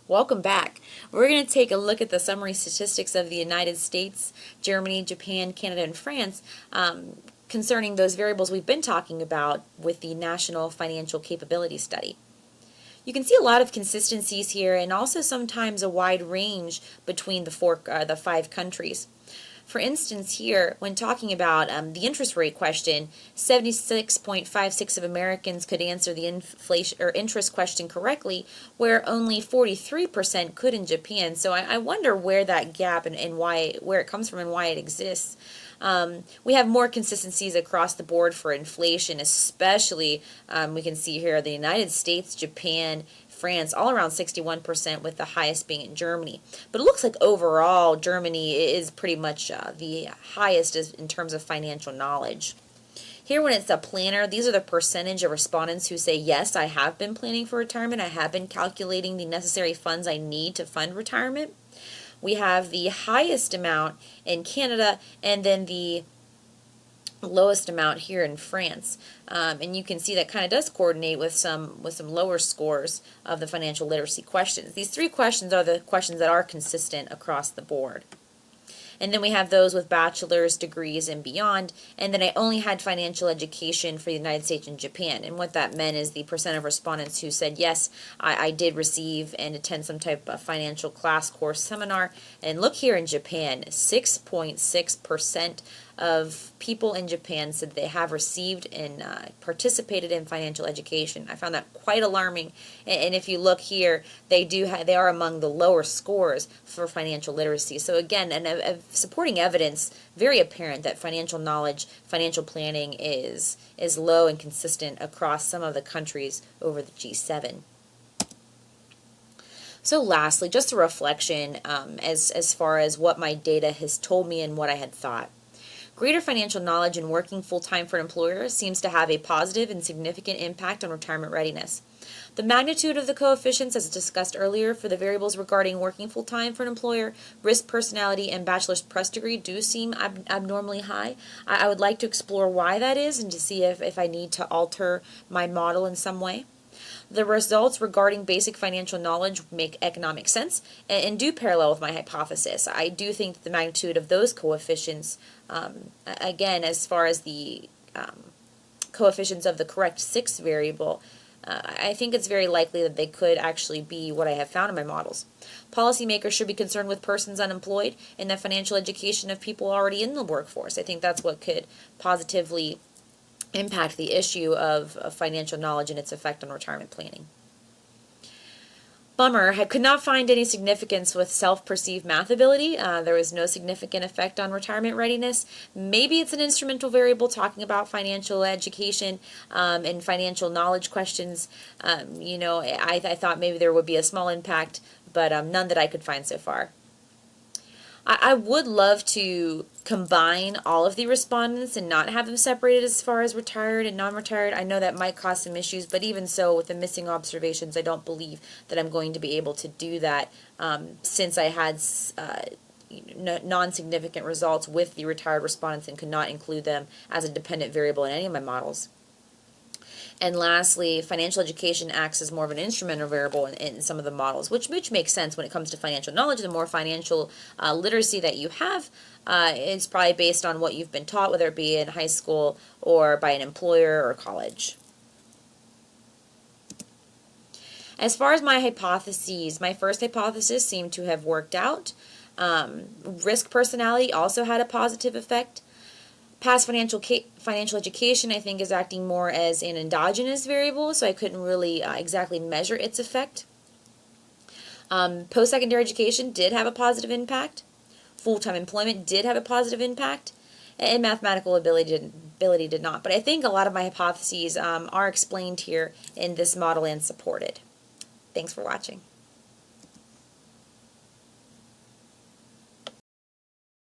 Welcome back. We're going to take a look at the summary statistics of the United States, Germany, Japan, Canada, and France concerning those variables we've been talking about with the National Financial Capability Study. You can see a lot of consistencies here and also sometimes a wide range between the five countries. For instance, here, when talking about the interest rate question, 76.56% of Americans could answer the inflation or interest question correctly, where only 43% could in Japan. So I wonder where that gap and where it comes from and why it exists. We have more consistencies across the board for inflation, especially we can see here the United States, Japan, France, all around 61%, with the highest being in Germany. But it looks like overall Germany is pretty much the highest in terms of financial knowledge. Here, when it's a planner, these are the percentage of respondents who say, yes, I have been planning for retirement. I have been calculating the necessary funds I need to fund retirement. We have the highest amount in Canada and then the lowest amount here in France, and you can see that kind of does coordinate with some lower scores of the financial literacy questions. These three questions are the questions that are consistent across the board. And then we have those with bachelor's degrees and beyond. And then I only had financial education for the United States and Japan. And what that meant is the percent of respondents who said, yes, I did receive and attend some type of financial class, course, seminar. And look here in Japan, 6.6% of people in Japan said they have received and participated in financial education. I found that quite alarming. And if you look here, they are among the lower scores for financial literacy. So again, supporting evidence, very apparent that financial knowledge, financial planning is low and consistent across some of the countries over the G7. So lastly, just a reflection as far as what my data has told me and what I had thought. Greater financial knowledge and working full-time for an employer seems to have a positive and significant impact on retirement readiness. The magnitude of the coefficients, as discussed earlier, for the variables regarding working full-time for an employer, risk, personality, and bachelor's press degree do seem abnormally high. I would like to explore why that is and to see if I need to alter my model in some way. The results regarding basic financial knowledge make economic sense and do parallel with my hypothesis. I do think that the magnitude of those coefficients, again, as far as the coefficients of the correct sixth variable, I think it's very likely that they could actually be what I have found in my models. Policymakers should be concerned with persons unemployed and the financial education of people already in the workforce. I think that's what could positively impact the issue of financial knowledge and its effect on retirement planning. Bummer, I could not find any significance with self-perceived math ability. There was no significant effect on retirement readiness. Maybe it's an instrumental variable talking about financial education and financial knowledge questions. I thought maybe there would be a small impact, but none that I could find so far. I would love to combine all of the respondents and not have them separated as far as retired and non-retired. I know that might cause some issues, but even so, with the missing observations, I don't believe that I'm going to be able to do that since I had non-significant results with the retired respondents and could not include them as a dependent variable in any of my models. And lastly, financial education acts as more of an instrumental variable in some of the models, which makes sense when it comes to financial knowledge. The more financial literacy that you have, it's probably based on what you've been taught, whether it be in high school or by an employer or college. As far as my hypotheses, my first hypothesis seemed to have worked out. Risk personality also had a positive effect. Past financial education, I think, is acting more as an endogenous variable, so I couldn't really exactly measure its effect. Post-secondary education did have a positive impact. Full-time employment did have a positive impact. And mathematical ability did not. But I think a lot of my hypotheses are explained here in this model and supported. Thanks for watching.